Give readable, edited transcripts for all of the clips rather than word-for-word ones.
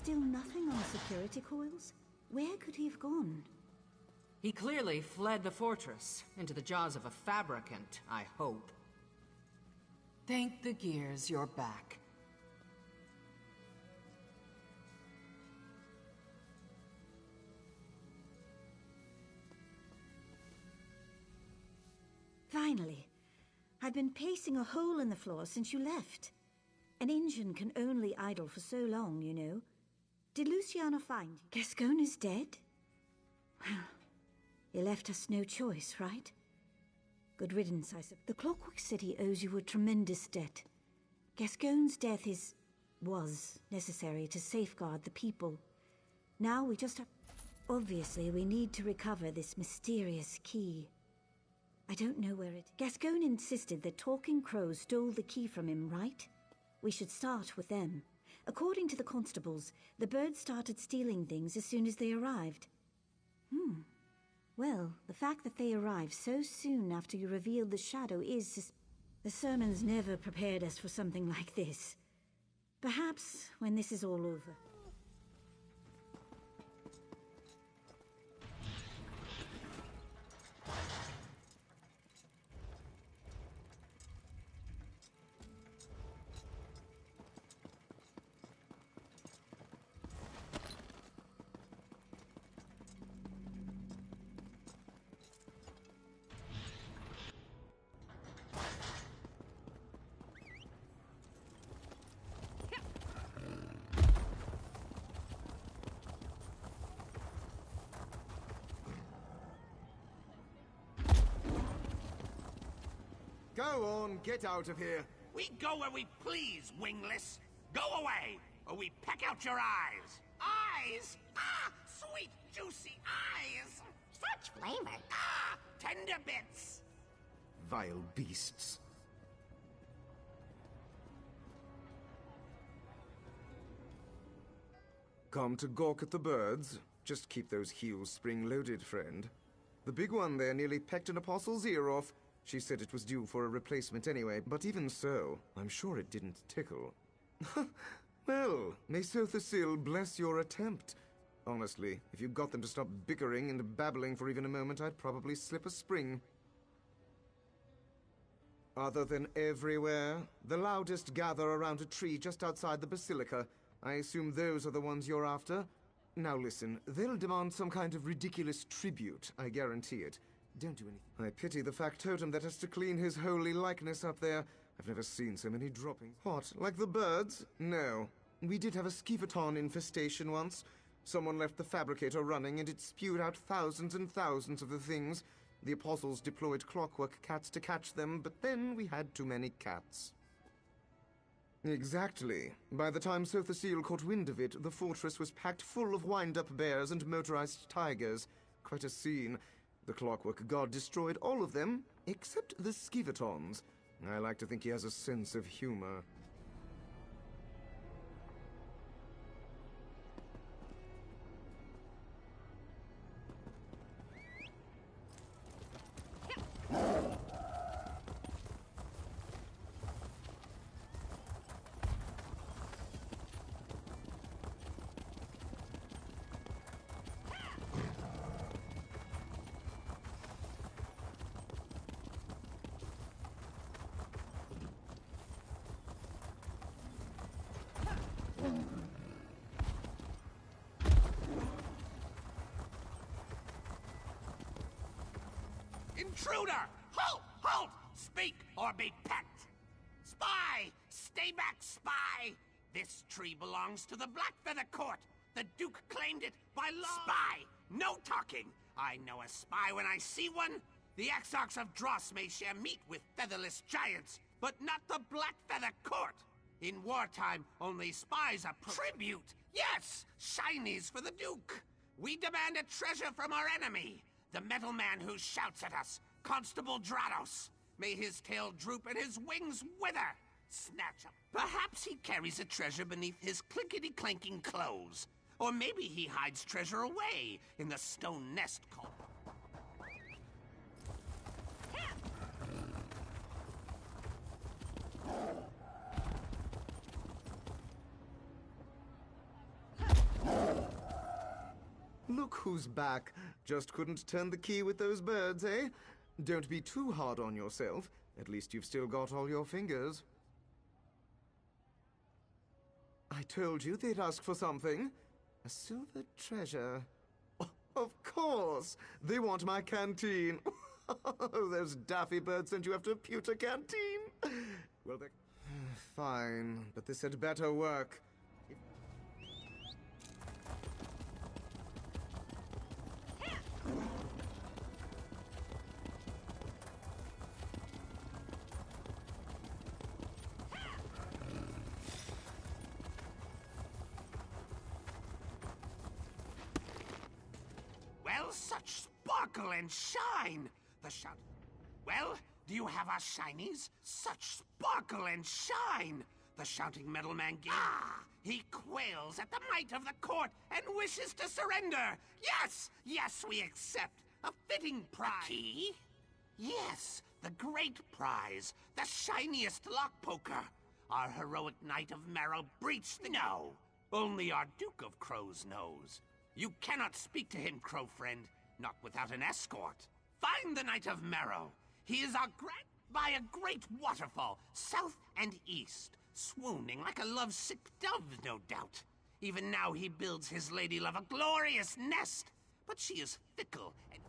Still nothing on security coils? Where could he have gone? He clearly fled the fortress, into the jaws of a fabricant, I hope. Thank the gears you're back. Finally. I've been pacing a hole in the floor since you left. An engine can only idle for so long, you know. Did Luciana find you? Gascoigne is dead? Well, he left us no choice, right? Good riddance, I suppose. The Clockwork City owes you a tremendous debt. Gascoigne's death was necessary to safeguard the people. Now we just have... Obviously, we need to recover this mysterious key. I don't know where it... Gascoigne insisted that Talking Crows stole the key from him, right? We should start with them. According to the constables, the birds started stealing things as soon as they arrived. Well, the fact that they arrived so soon after you revealed the shadow is... The sermons never prepared us for something like this. Perhaps when this is all over... Go on, get out of here. We go where we please, wingless. Go away, or we peck out your eyes. Eyes? Ah, sweet, juicy eyes. Such flavor. Ah, tender bits. Vile beasts. Come to gawk at the birds? Just keep those heels spring-loaded, friend. The big one there nearly pecked an apostle's ear off. She said it was due for a replacement anyway, but even so, I'm sure it didn't tickle. Well, may Sothasil bless your attempt. Honestly, if you got them to stop bickering and babbling for even a moment, I'd probably slip a spring. Other than everywhere, the loudest gather around a tree just outside the basilica. I assume those are the ones you're after? Now listen, they'll demand some kind of ridiculous tribute, I guarantee it. Don't do anything. I pity the factotum that has to clean his holy likeness up there. I've never seen so many droppings. What, like the birds? No. We did have a skeevaton infestation once. Someone left the fabricator running and it spewed out thousands and thousands of the things. The Apostles deployed Clockwork cats to catch them, but then we had too many cats. Exactly. By the time Sothasil caught wind of it, the fortress was packed full of wind-up bears and motorized tigers. Quite a scene. The Clockwork god destroyed all of them, except the skeevatons. I like to think he has a sense of humor. Intruder! Halt! Halt! Speak or be pecked! Spy! Stay back, spy! This tree belongs to the Blackfeather Court. The Duke claimed it by law. Spy! No talking! I know a spy when I see one. The Exarchs of Dross may share meat with featherless giants, but not the Blackfeather Court. In wartime, only spies are tribute. Yes! Shinies for the Duke. We demand a treasure from our enemy. The metal man who shouts at us, Constable Drados. May his tail droop and his wings wither. Snatch up. Perhaps he carries a treasure beneath his clinkety-clanking clothes. Or maybe he hides treasure away in the stone nest called... Look who's back. Just couldn't turn the key with those birds, eh? Don't be too hard on yourself. At least you've still got all your fingers. I told you they'd ask for something. A silver treasure. Oh, of course! They want my canteen. Oh, those daffy birds sent you after a pewter canteen. Well, they... Fine, but this had better work. Well, such sparkle and shine! The shout... Well, do you have our shinies? Such sparkle and shine! The shouting metal man gave... Ah! He quails at the might of the court and wishes to surrender! Yes! Yes, we accept! A fitting prize! A key? Yes, the great prize! The shiniest lock poker! Our heroic Knight of Marrow breached the... No! Only our Duke of Crows knows. You cannot speak to him, Crow friend, not without an escort. Find the Knight of Marrow. He is our by a great waterfall, south and east, swooning like a lovesick dove, no doubt. Even now he builds his lady love a glorious nest, but she is fickle and...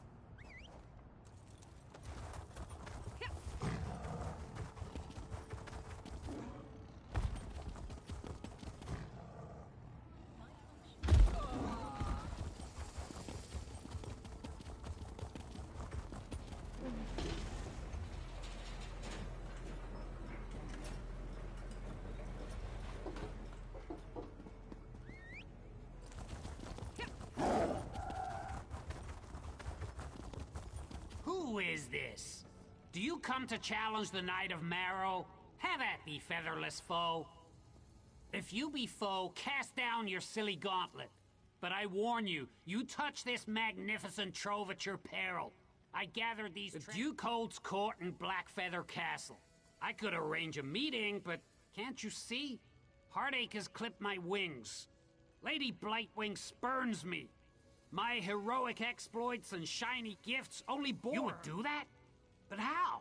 Who is this? Do you come to challenge the Knight of Marrow? Have at thee, featherless foe. If you be foe, cast down your silly gauntlet. But I warn you, you touch this magnificent trove at your peril. I gathered these... The Duke holds court in Blackfeather Castle. I could arrange a meeting, but can't you see? Heartache has clipped my wings. Lady Blightwing spurns me. My heroic exploits and shiny gifts only bore... You would do that? But how?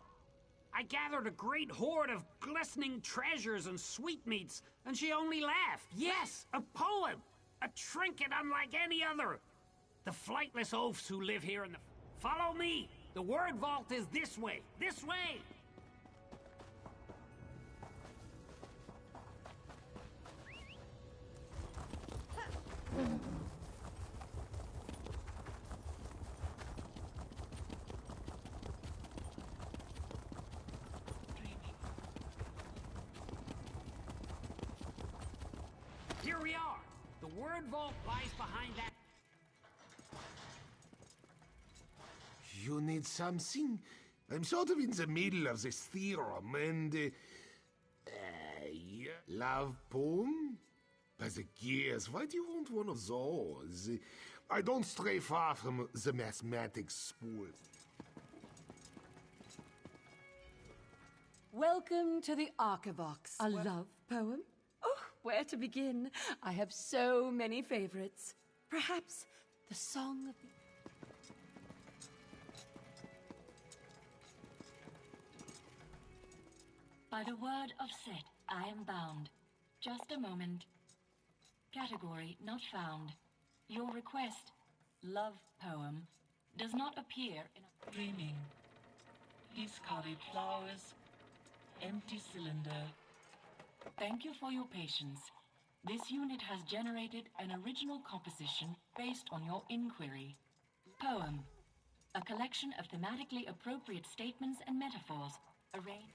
I gathered a great hoard of glistening treasures and sweetmeats, and she only laughed. Yes, a poem! A trinket unlike any other! The flightless oafs who live here in the... Follow me! The word vault is this way! This way! Here we are. The word vault lies behind that. You need something? I'm sort of in the middle of this theorem, and... yeah. Love poem? By the gears, why do you want one of those? I don't stray far from the mathematics spool. Welcome to the Archivox. A love poem? Oh, where to begin? I have so many favorites. Perhaps the Song of the... By the word of Set, I am bound. Just a moment. Category not found. Your request, love poem, does not appear in a... Dreaming. Discarded flowers. Empty cylinder. Thank you for your patience. This unit has generated an original composition based on your inquiry. Poem. A collection of thematically appropriate statements and metaphors arranged...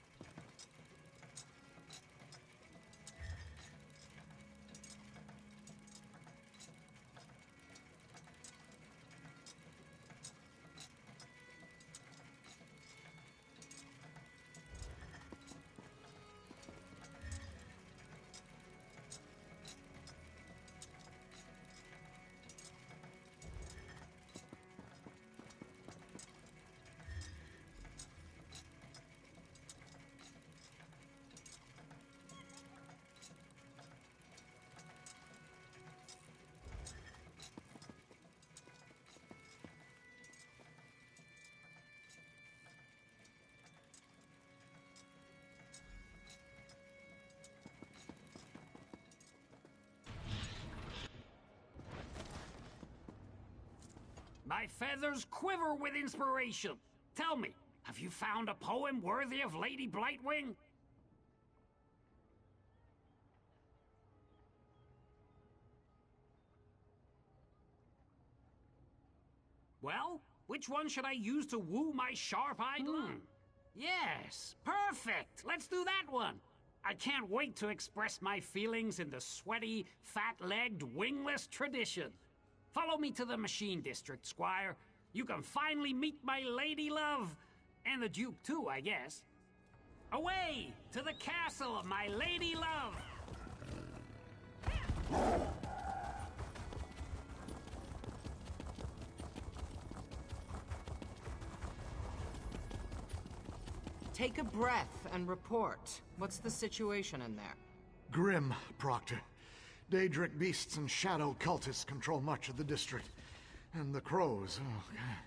My feathers quiver with inspiration. Tell me, have you found a poem worthy of Lady Blightwing? Well, which one should I use to woo my sharp-eyed love? Yes, perfect. Let's do that one. I can't wait to express my feelings in the sweaty, fat-legged, wingless tradition. Follow me to the Machine District, Squire. You can finally meet my lady love. And the Duke, too, I guess. Away to the castle of my lady love. Take a breath and report. What's the situation in there? Grim, Proctor. Daedric beasts and shadow cultists control much of the district. And the crows, oh, God.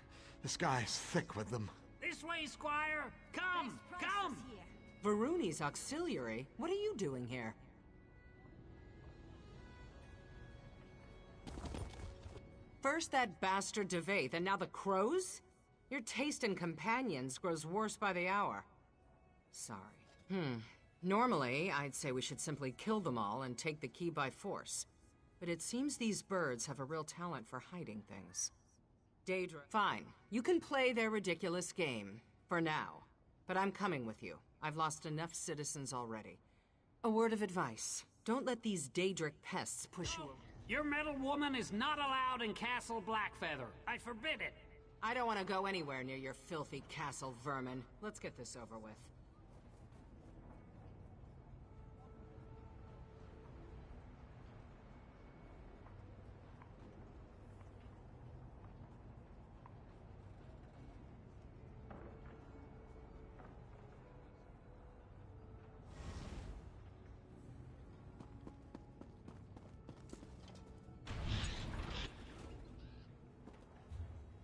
The sky's thick with them. This way, Squire! Come! Come! Varuni's auxiliary? What are you doing here? First that bastard Devaith, and now the crows? Your taste in companions grows worse by the hour. Sorry. Normally, I'd say we should simply kill them all and take the key by force. But it seems these birds have a real talent for hiding things. Daedra... Fine. You can play their ridiculous game. For now. But I'm coming with you. I've lost enough citizens already. A word of advice. Don't let these Daedric pests push you away. Your metal woman is not allowed in Castle Blackfeather. I forbid it. I don't want to go anywhere near your filthy castle vermin. Let's get this over with.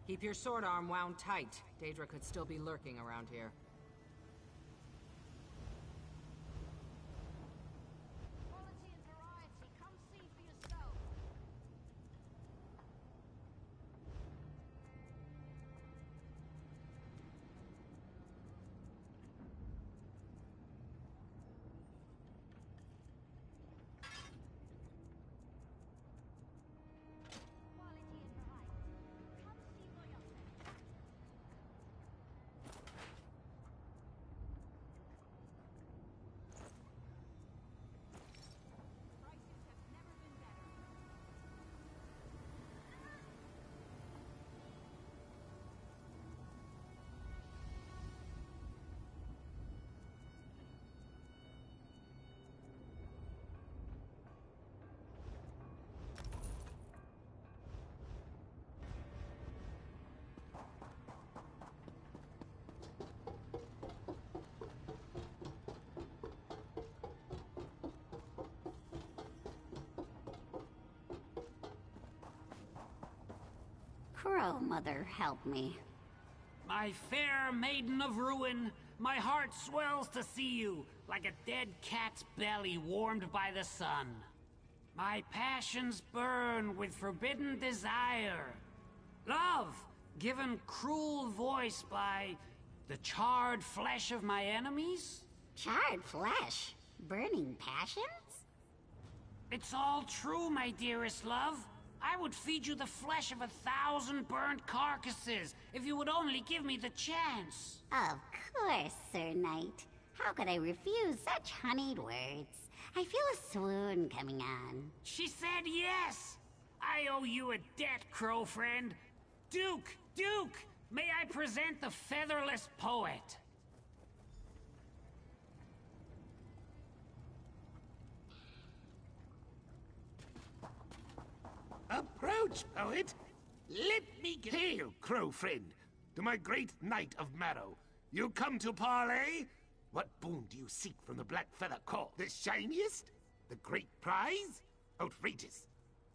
Keep your sword arm wound tight. Daedra could still be lurking around here. Quality and variety. Come see for yourself. Crow Mother help me. My fair maiden of ruin, my heart swells to see you, like a dead cat's belly warmed by the sun. My passions burn with forbidden desire. Love, given cruel voice by the charred flesh of my enemies? Charred flesh? Burning passions? It's all true, my dearest love. I would feed you the flesh of 1,000 burnt carcasses if you would only give me the chance. Of course, Sir Knight. How could I refuse such honeyed words? I feel a swoon coming on. She said yes! I owe you a debt, crow friend. Duke! Duke! May I present the featherless poet? Approach, poet. Let me hail, crow friend, to my great knight of Marrow. You come to parley? What boon do you seek from the Black Feather Corps? The shiniest? The great prize? Outrageous.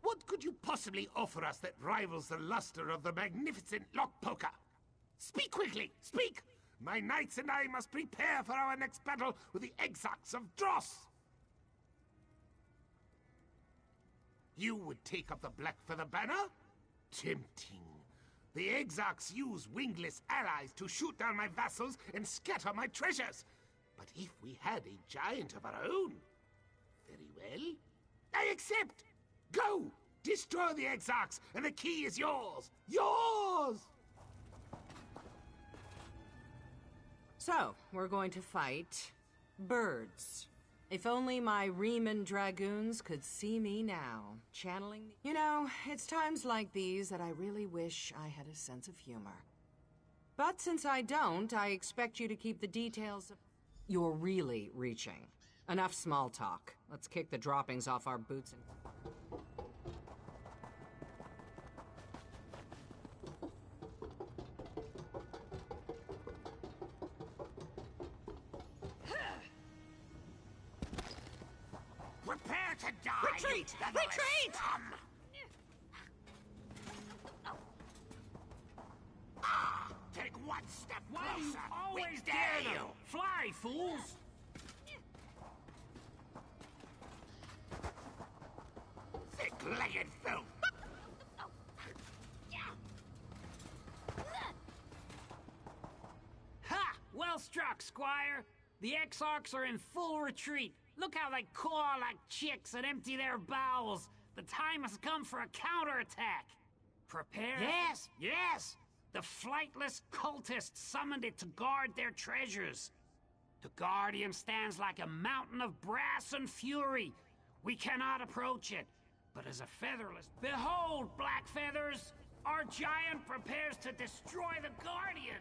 What could you possibly offer us that rivals the luster of the magnificent Lockpoker? Speak quickly, speak! My knights and I must prepare for our next battle with the Exarchs of Dross. You would take up the Black Feather banner? Tempting. The Exarchs use wingless allies to shoot down my vassals and scatter my treasures. But if we had a giant of our own... Very well. I accept! Go! Destroy the Exarchs, and the key is yours! Yours! So, we're going to fight... birds. If only my Riemann Dragoons could see me now, channeling... You know, it's times like these that I really wish I had a sense of humor. But since I don't, I expect you to keep the details of... You're really reaching. Enough small talk. Let's kick the droppings off our boots and... Prepare to die! Retreat! You featherless Retreat! scum! Ah! Take one step Why do you closer! always We dare dare them? you! Fly, fools! Thick-legged filth! Ha! Well struck, Squire. The Exarchs are in full retreat. Look how they caw like chicks and empty their bowels. The time has come for a counterattack. Prepare. Yes, yes! The flightless cultists summoned it to guard their treasures. The Guardian stands like a mountain of brass and fury. We cannot approach it. But as a featherless... Behold, Black Feathers! Our giant prepares to destroy the Guardian!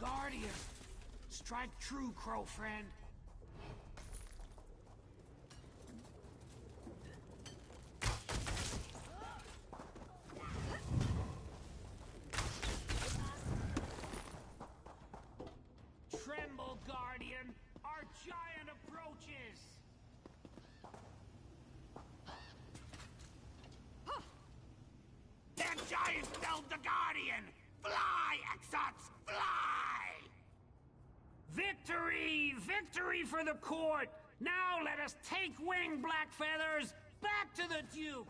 Guardian! Strike true, Crow friend. Tremble, Guardian! Our giant approaches! That giant felled the Guardian! Fly, Exots, fly! Victory! Victory for the court! Now let us take wing, Blackfeathers! Back to the Duke!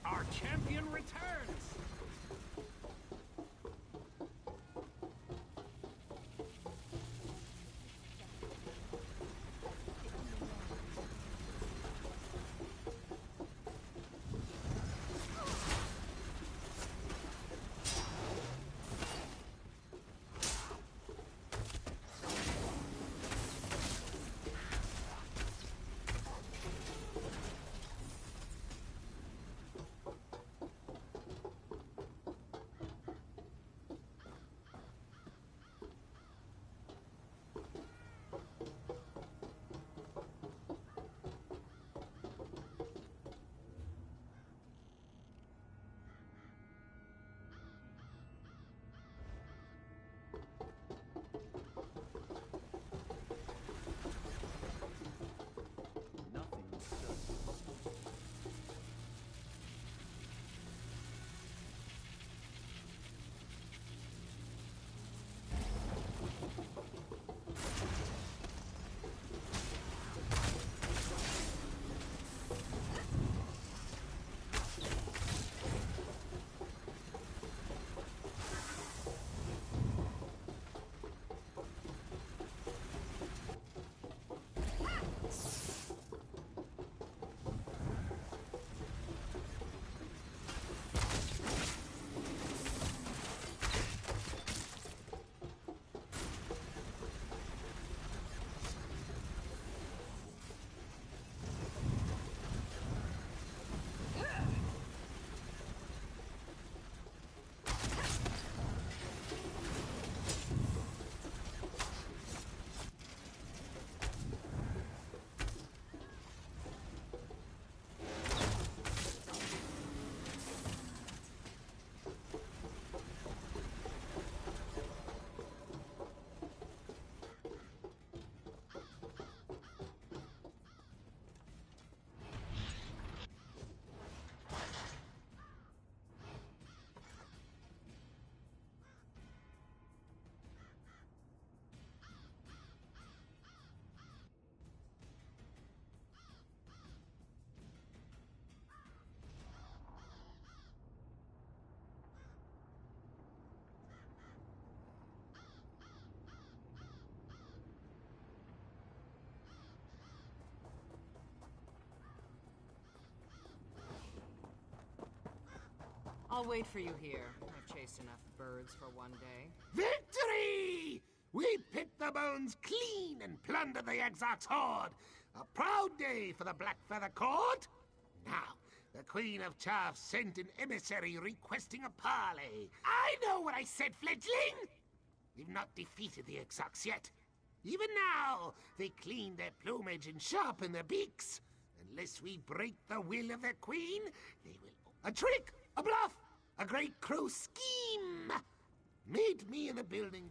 Our champion returns! I'll wait for you here. I've chased enough birds for one day. Victory! We picked the bones clean and plundered the Exarch's hoard. A proud day for the Blackfeather Court. Now, the Queen of Chaff sent an emissary requesting a parley. I know what I said, fledgling! We've not defeated the Exarchs yet. Even now, they clean their plumage and sharpen their beaks. Unless we break the will of the Queen, they will... A trick! A bluff! A great crow scheme! Meet me in the building...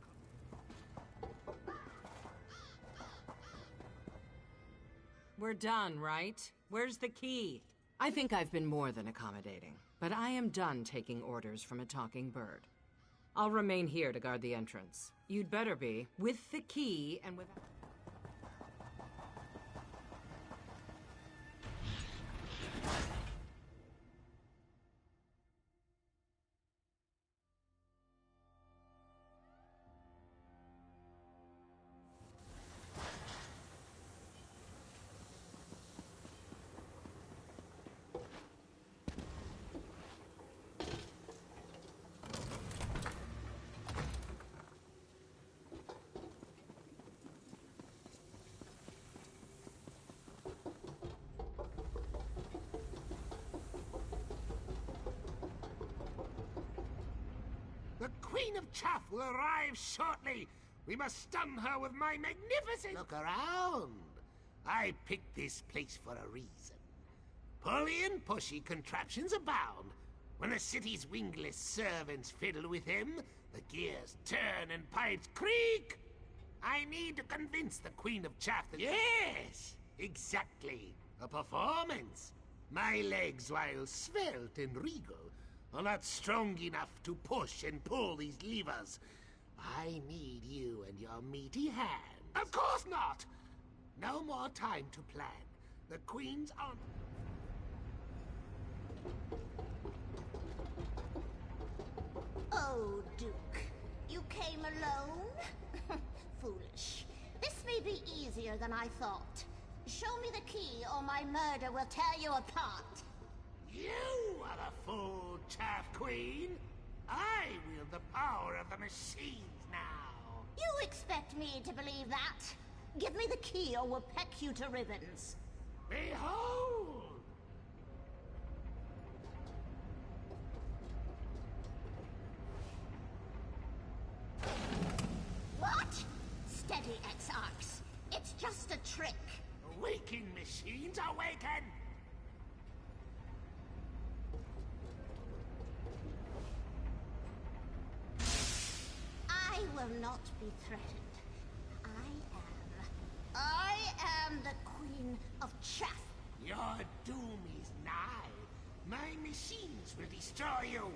We're done, right? Where's the key? I think I've been more than accommodating, but I am done taking orders from a talking bird. I'll remain here to guard the entrance. You'd better be, with the key and with... The Queen of Chaff will arrive shortly. We must stun her with my magnificent... Look around. I picked this place for a reason. Pulley and pushy contraptions abound. When the city's wingless servants fiddle with him, the gears turn and pipes creak. I need to convince the Queen of Chaff that... Yes, exactly. A performance. My legs, while svelte and regal, are not strong enough to push and pull these levers. I need you and your meaty hands. Of course not! No more time to plan. The Queen's on... Oh, Duke. You came alone? Foolish. This may be easier than I thought. Show me the key or my murder will tear you apart. You are the full Chaff Queen. I wield the power of the machines now. You expect me to believe that? Give me the key or we'll peck you to ribbons. Behold! What? Steady, Exarchs. It's just a trick. Awaken, machines, awaken! I will not be threatened. I am the Queen of Chaff. Your doom is nigh. My machines will destroy you.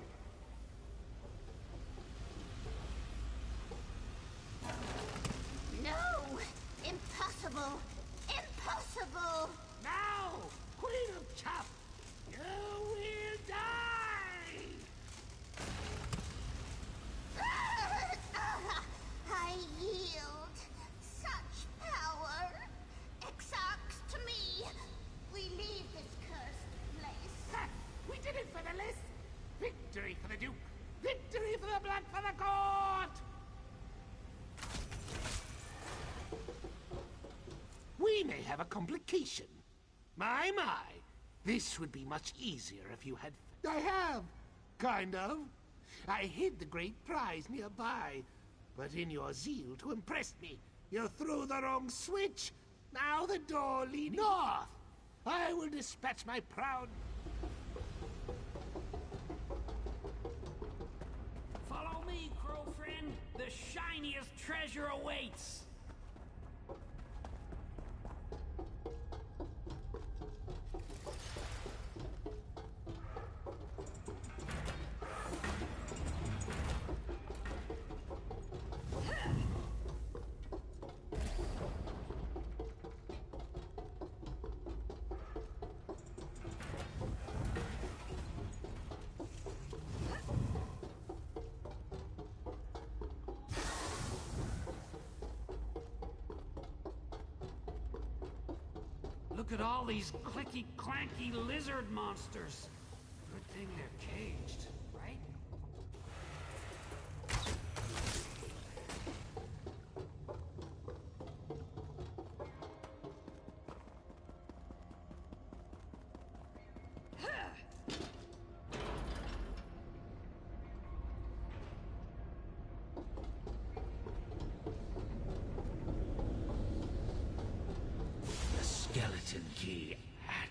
No! Impossible! Impossible! Now, Queen of Chaff, you will die! I yield. Such power. Exarchs to me. We leave this cursed place. Ha! We did it for the list! Victory for the Duke! Victory for the Black Feather Court! We may have a complication. My. This would be much easier if you had... I have. Kind of. I hid the great prize nearby. But in your zeal to impress me, you threw the wrong switch. Now the door leads north. I will dispatch my proud... Follow me, Crow Friend. The shiniest treasure awaits. Look at all these clicky-clanky lizard monsters. Good thing they're caged, right? Skeleton key at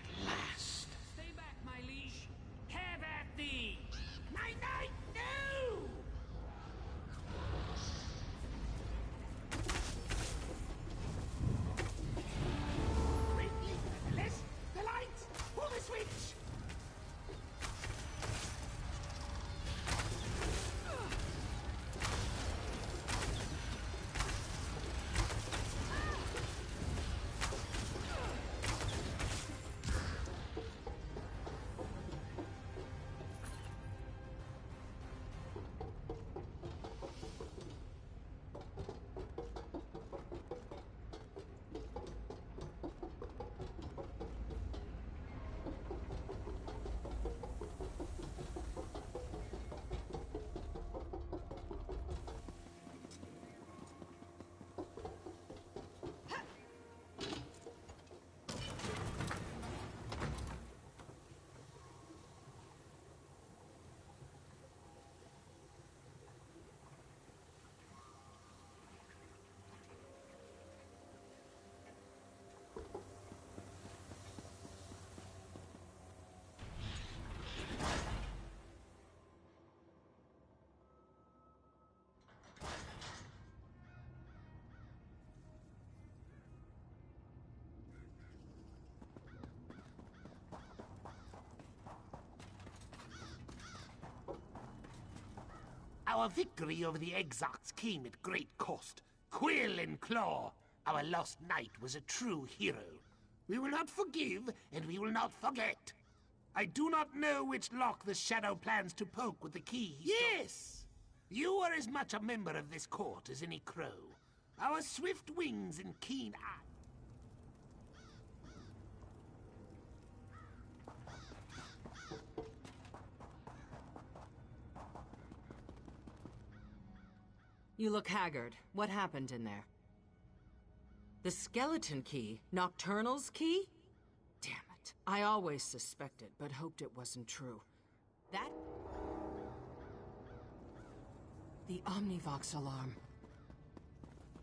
Our victory over the Exarchs came at great cost. Quill and Claw, our lost knight, was a true hero. We will not forgive, and we will not forget. I do not know which lock the Shadow plans to poke with the key he stole. Yes! You are as much a member of this court as any crow. Our swift wings and keen eye. You look haggard. What happened in there? The skeleton key? Nocturnal's key? Damn it. I always suspected, but hoped it wasn't true. That... The Omnivox alarm.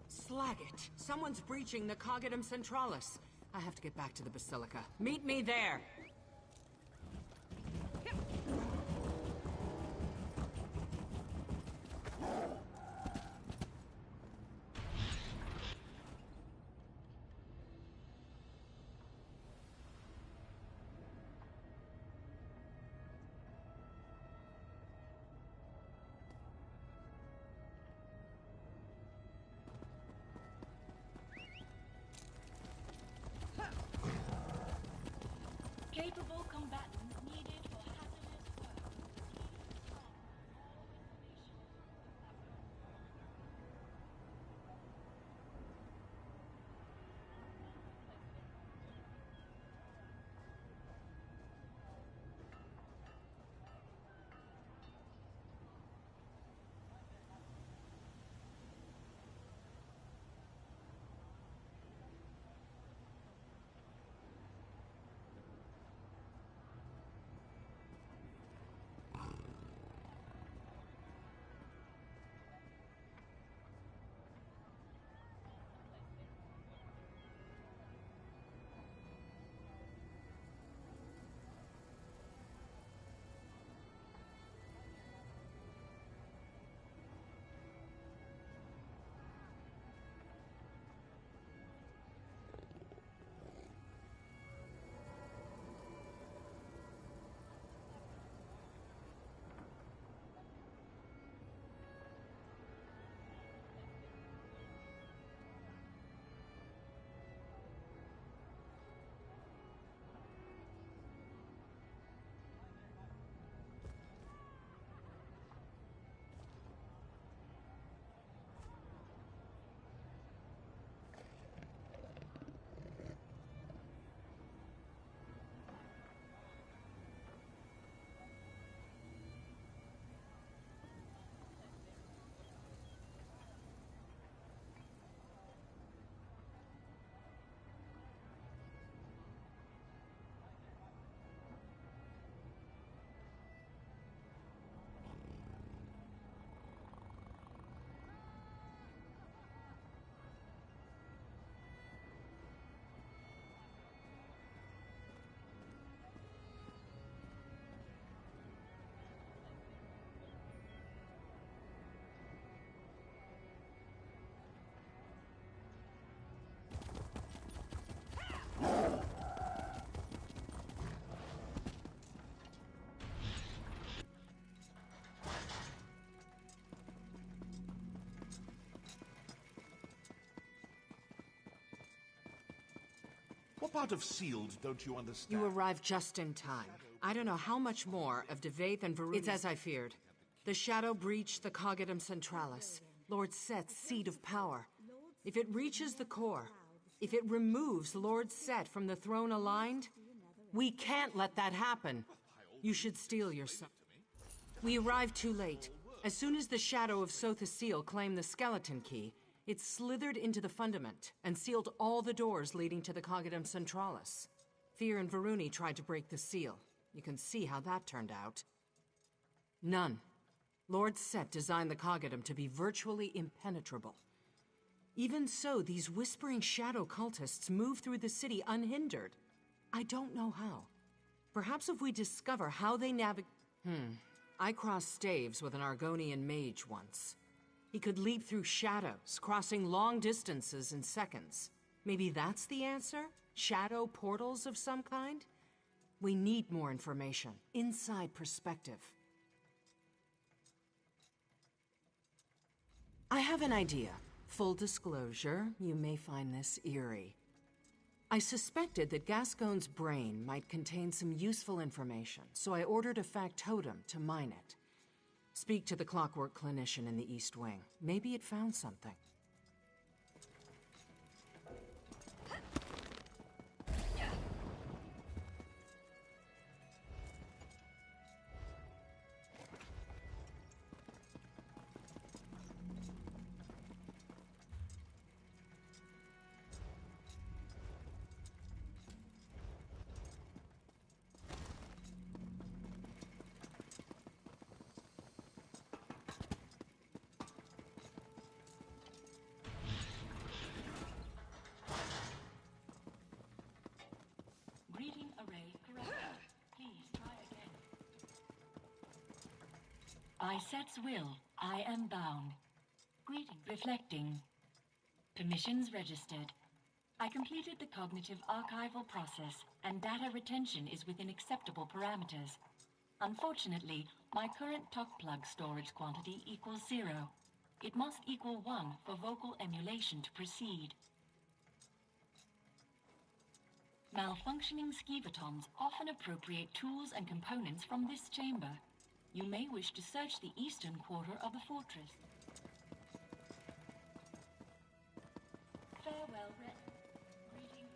Slag it! Someone's breaching the Cogidum Centralis. I have to get back to the Basilica. Meet me there! Capable combatants needed for hazardous work. What part of sealed don't you understand? You arrived just in time. I don't know how much more of Devaith and Varun... It's as I feared. The Shadow breached the Cogidum Centralis, Lord Set's seat of power. If it reaches the core, if it removes Lord Set from the throne aligned, we can't let that happen. You should steel yourself. We arrived too late. As soon as the Shadow of Sothis Seal claimed the skeleton key, it slithered into the fundament and sealed all the doors leading to the Cogidum Centralis. Fear and Varuni tried to break the seal. You can see how that turned out. None. Lord Set designed the Cogidum to be virtually impenetrable. Even so, these whispering shadow cultists move through the city unhindered. I don't know how. Perhaps if we discover how they navigate... I crossed staves with an Argonian mage once. He could leap through shadows, crossing long distances in seconds. Maybe that's the answer? Shadow portals of some kind? We need more information. Inside perspective. I have an idea. Full disclosure, you may find this eerie. I suspected that Gascoigne's brain might contain some useful information, so I ordered a factotum to mine it. Speak to the Clockwork clinician in the East Wing. Maybe it found something. Greeting array corrupted. Please try again. I sets will. I am bound. Greeting reflecting. Permissions registered. I completed the cognitive archival process, and data retention is within acceptable parameters. Unfortunately, my current talk plug storage quantity equals 0. It must equal 1 for vocal emulation to proceed. Malfunctioning skevatons often appropriate tools and components from this chamber. You may wish to search the eastern quarter of the fortress. Farewell, Ren. Greeting.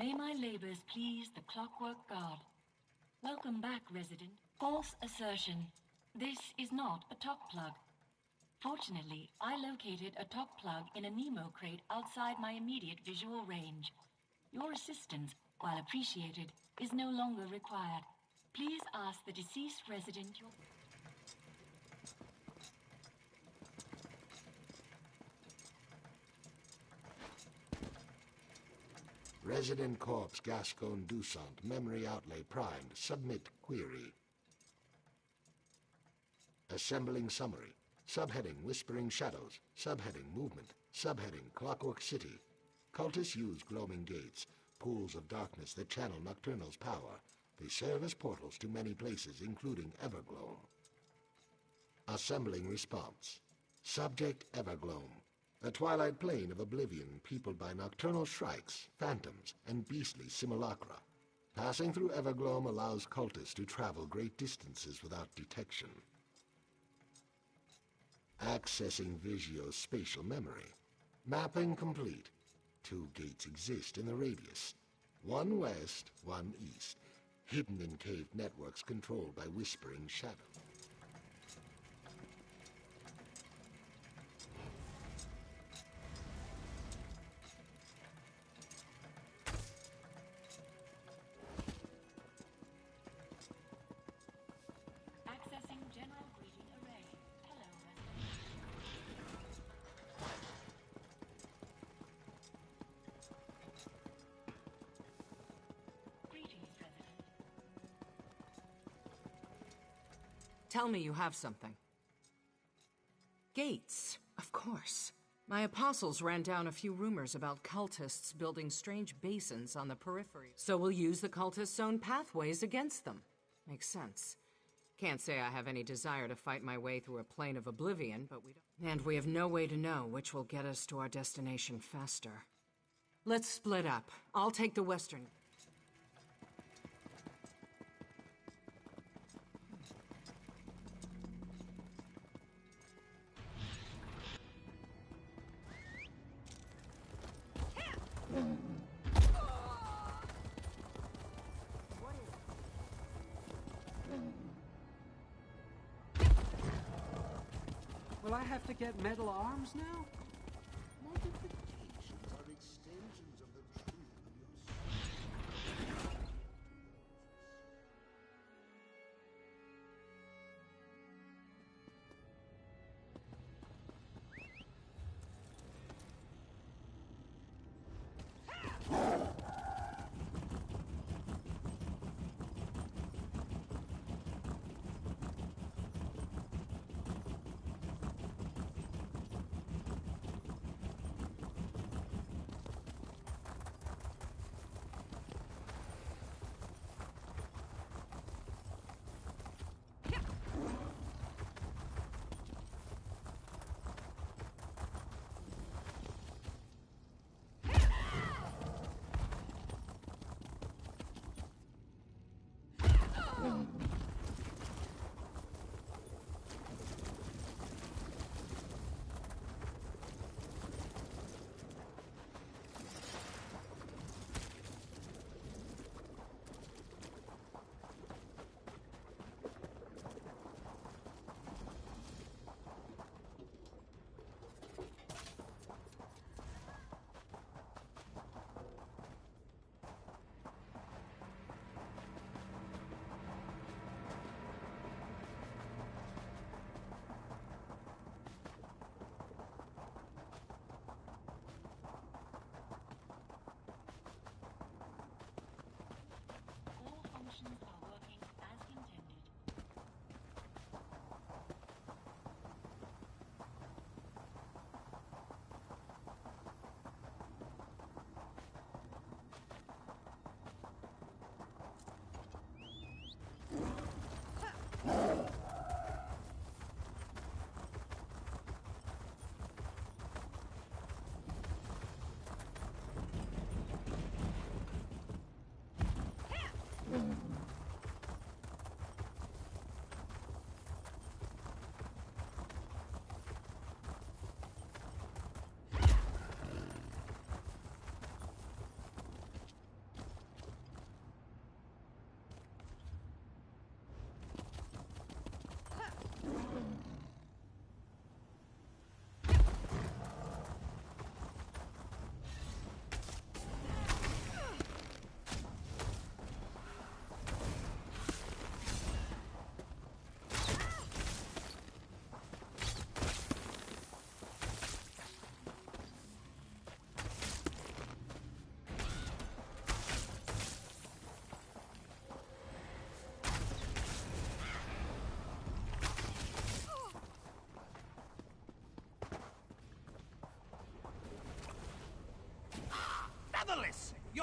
May my labors please the Clockwork God. Welcome back, resident. False assertion. This is not a talk plug. Fortunately, I located a talk plug in a Nemo crate outside my immediate visual range. Your assistance, while appreciated, is no longer required. Please ask the deceased resident your... Resident Corpse Gascon Dusant, memory outlay primed. Submit query. Assembling summary. Subheading Whispering Shadows. Subheading Movement. Subheading Clockwork City. Cultists use gloaming gates, pools of darkness that channel Nocturnal's power. They serve as portals to many places, including Evergloam. Assembling response. Subject Evergloam. A twilight plane of oblivion peopled by nocturnal shrikes, phantoms, and beastly simulacra. Passing through Evergloam allows cultists to travel great distances without detection. Accessing Vigio's spatial memory. Mapping complete. 2 gates exist in the radius. 1 west, 1 east. Hidden in caved networks controlled by Whispering Shadow. Accessing general greeting array. Hello, resident. Greetings, resident. Tell me you have something. Gates, of course. My apostles ran down a few rumors about cultists building strange basins on the periphery. So we'll use the cultists' own pathways against them. Makes sense. Can't say I have any desire to fight my way through a plane of oblivion, but we don't... And we have no way to know which will get us to our destination faster. Let's split up. I'll take the western... Will I have to get metal arms now? Modifications are extensions of the truth of your soul.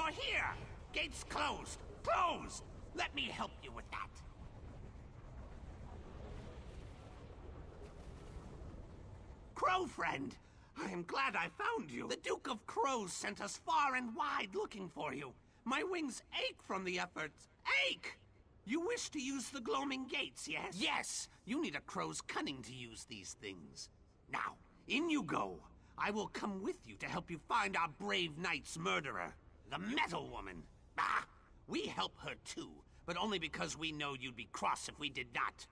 You're here! Gates closed! Closed! Let me help you with that. Crow friend, I am glad I found you. The Duke of Crows sent us far and wide looking for you. My wings ache from the efforts. Ache! You wish to use the gloaming gates, yes? Yes! You need a crow's cunning to use these things. Now, in you go. I will come with you to help you find our brave knight's murderer, the Metal Woman. Ah! We help her too, but only because we know you'd be cross if we did not.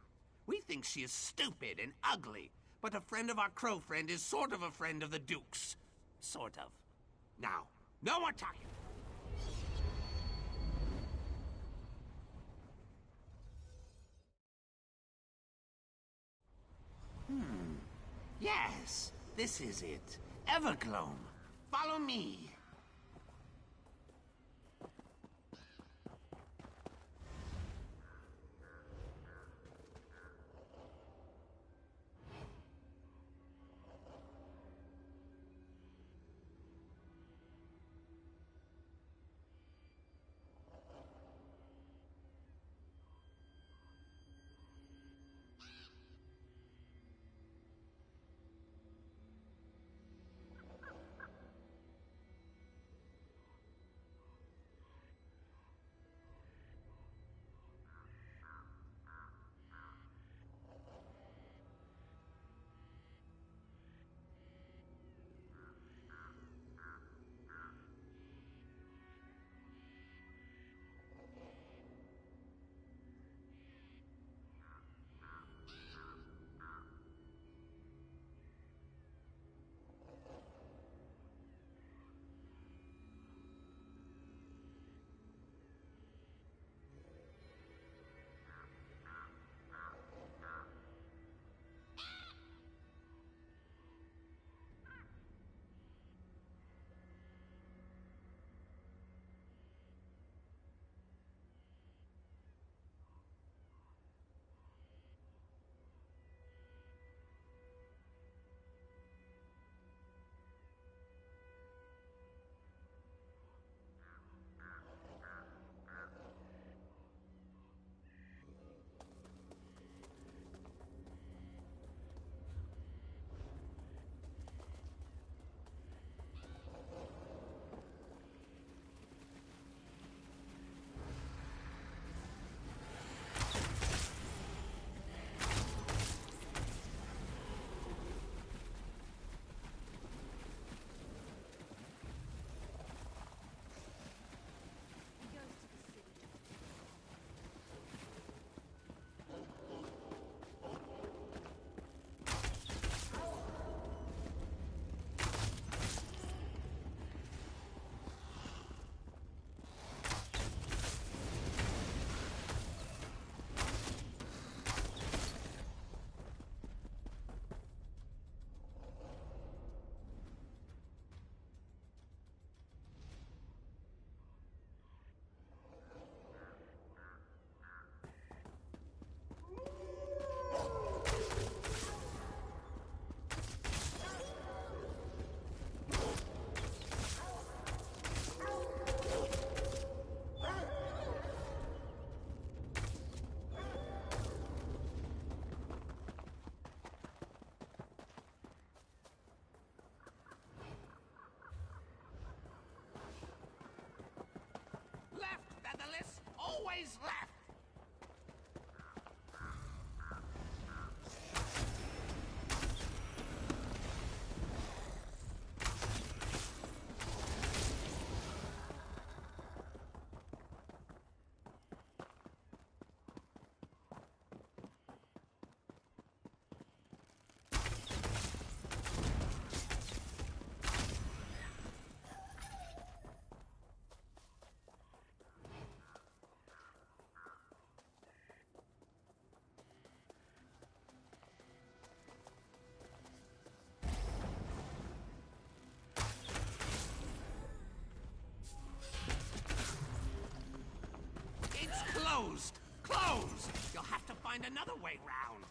We think she is stupid and ugly, but a friend of our crow friend is sort of a friend of the Duke's. Sort of. Now, no more talking. Yes, this is it. Evergloam. Follow me. Always left! Closed! Closed! You'll have to find another way round.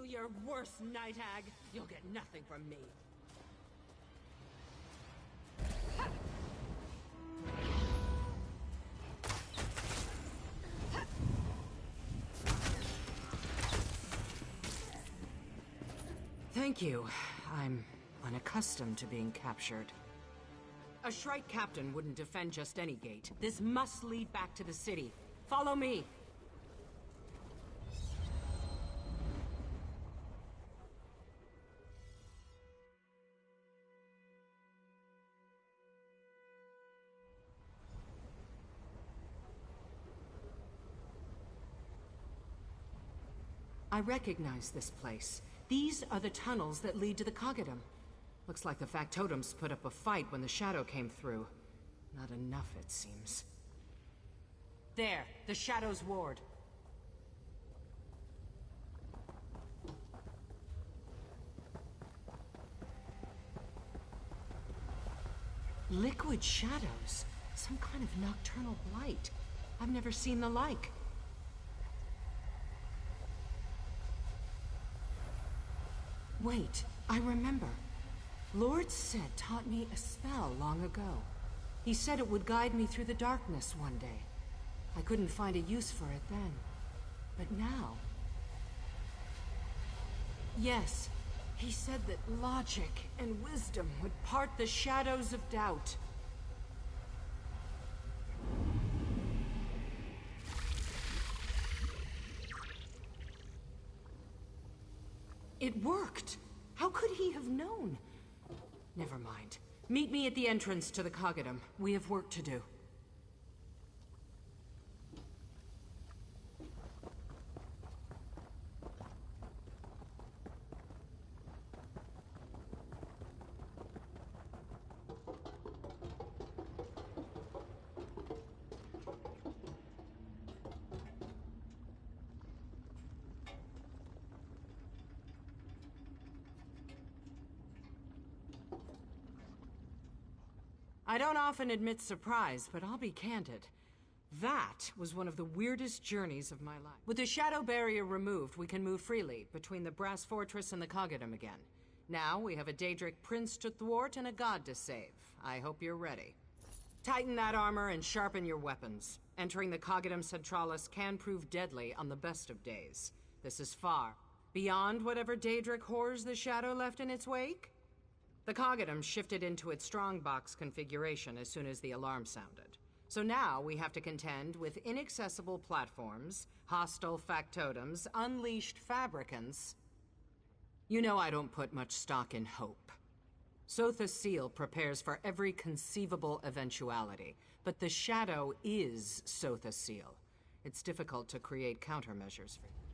your worst, Night Hag. You'll get nothing from me. Thank you. I'm unaccustomed to being captured. A Shrike captain wouldn't defend just any gate. This must lead back to the city. Follow me. I recognize this place. These are the tunnels that lead to the Coggadum. Looks like the factotums put up a fight when the Shadow came through. Not enough, it seems. There, the Shadow's ward. Liquid shadows. Some kind of nocturnal blight. I've never seen the like. Wait, I remember. Lord Sid taught me a spell long ago. He said it would guide me through the darkness one day. I couldn't find a use for it then. But now... Yes, he said that logic and wisdom would part the shadows of doubt. It worked! How could he have known? Never mind. Meet me at the entrance to the Coggadum. We have work to do. I don't often admit surprise, but I'll be candid. That was one of the weirdest journeys of my life. With the shadow barrier removed, we can move freely between the Brass Fortress and the Coggadum again. Now we have a Daedric prince to thwart and a god to save. I hope you're ready. Tighten that armor and sharpen your weapons. Entering the Coggadum Centralis can prove deadly on the best of days. This is far beyond whatever Daedric horrors the shadow left in its wake. The Coggadum shifted into its strongbox configuration as soon as the alarm sounded. So now we have to contend with inaccessible platforms, hostile factotums, unleashed fabricants. You know I don't put much stock in hope. Sotha's seal prepares for every conceivable eventuality, but the Shadow is Sotha's seal. It's difficult to create countermeasures for you.